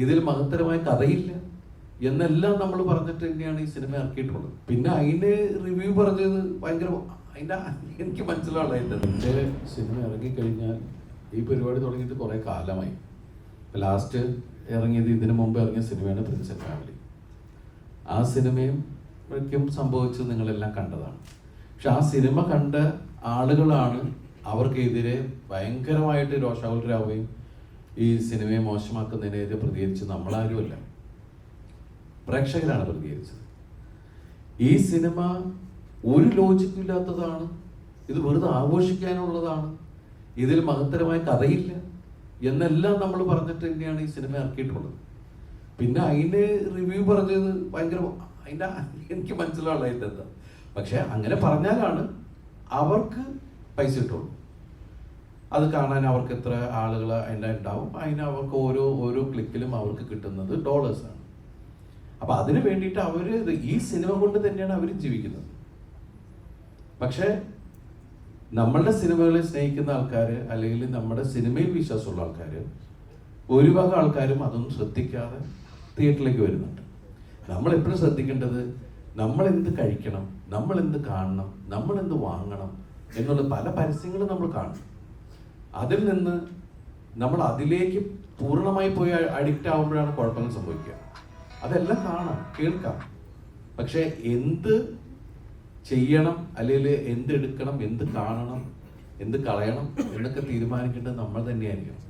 ഇതിൽ മഹത്തരമായ കഥയില്ല എന്നെല്ലാം നമ്മൾ പറഞ്ഞിട്ട് തന്നെയാണ് ഈ സിനിമ ഇറക്കിയിട്ടുള്ളത്. പിന്നെ അതിന് റിവ്യൂ പറഞ്ഞത് ഭയങ്കര അതിൻ്റെ എനിക്ക് മനസ്സിലാവുള്ളതിൻ്റെ എൻ്റെ സിനിമ ഇറങ്ങിക്കഴിഞ്ഞാൽ ഈ പരിപാടി തുടങ്ങിയിട്ട് കുറേ കാലമായി. ലാസ്റ്റ് ഇറങ്ങിയത് ഇതിനു മുമ്പ് ഇറങ്ങിയ സിനിമയാണ് പ്രിൻസ് ആൻഡ് ഫാമിലി. ആ സിനിമയും സംഭവിച്ചത് നിങ്ങളെല്ലാം കണ്ടതാണ്. പക്ഷെ ആ സിനിമ കണ്ട ആളുകളാണ് അവർക്കെതിരെ ഭയങ്കരമായിട്ട് രോഷാകുലരാവുകയും ഈ സിനിമയെ മോശമാക്കുന്നതിനെതിരെ പ്രതികരിച്ച് നമ്മളാരുമല്ല, പ്രേക്ഷകരാണ് പ്രതികരിച്ചത്. ഈ സിനിമ ഒരു ലോജിക്കും ഇല്ലാത്തതാണ്, ഇത് വെറുതെ ആഘോഷിക്കാനുള്ളതാണ്, ഇതിൽ മഹത്തരമായ കഥയില്ല എന്നെല്ലാം നമ്മൾ പറഞ്ഞിട്ട് തന്നെയാണ് ഈ സിനിമ ഇറക്കിയിട്ടുള്ളത്. പിന്നെ അതിന് റിവ്യൂ പറഞ്ഞത് ഭയങ്കര അതിൻ്റെ എനിക്ക് മനസ്സിലാവുള്ളതിൻ്റെ എന്താ. പക്ഷെ അങ്ങനെ പറഞ്ഞാലാണ് അവർക്ക് പൈസ കിട്ടുള്ളൂ. അത് കാണാൻ അവർക്ക് എത്ര ആളുകൾ അതിൻ്റെ ഉണ്ടാവും, അതിന് അവർക്ക് ഓരോ ക്ലിക്കിലും അവർക്ക് കിട്ടുന്നത് ഡോളേഴ്സാണ്. അപ്പം അതിന് വേണ്ടിയിട്ട് അവർ ഈ സിനിമ കൊണ്ട് തന്നെയാണ് അവർ ജീവിക്കുന്നത്. പക്ഷേ നമ്മളുടെ സിനിമകളെ സ്നേഹിക്കുന്ന ആൾക്കാർ, അല്ലെങ്കിൽ നമ്മുടെ സിനിമയിൽ വിശ്വാസമുള്ള ആൾക്കാർ, ഒരുപാട് ആൾക്കാരും അതൊന്നും ശ്രദ്ധിക്കാതെ തിയേറ്ററിലേക്ക് വരുന്നുണ്ട്. നമ്മളെപ്പോഴും ശ്രദ്ധിക്കേണ്ടത് നമ്മൾ എന്ത് കഴിക്കണം, നമ്മൾ എന്ത് കാണണം, നമ്മൾ എന്ത് വാങ്ങണം എന്നുള്ള പല പരസ്യങ്ങളും നമ്മൾ കാണും. അതിൽ നിന്ന് നമ്മൾ അതിലേക്ക് പൂർണ്ണമായി പോയി അഡിക്റ്റ് ആകുമ്പോഴാണ് കുഴപ്പങ്ങൾ സംഭവിക്കുക. അതെല്ലാം കാണാം, കേൾക്കാം, പക്ഷെ എന്ത് ചെയ്യണം, അല്ലെങ്കിൽ എന്ത് എടുക്കണം, എന്ത് കാണണം, എന്ത് കളയണം എന്നൊക്കെ തീരുമാനിക്കേണ്ടത് നമ്മൾ തന്നെയായിരിക്കണം.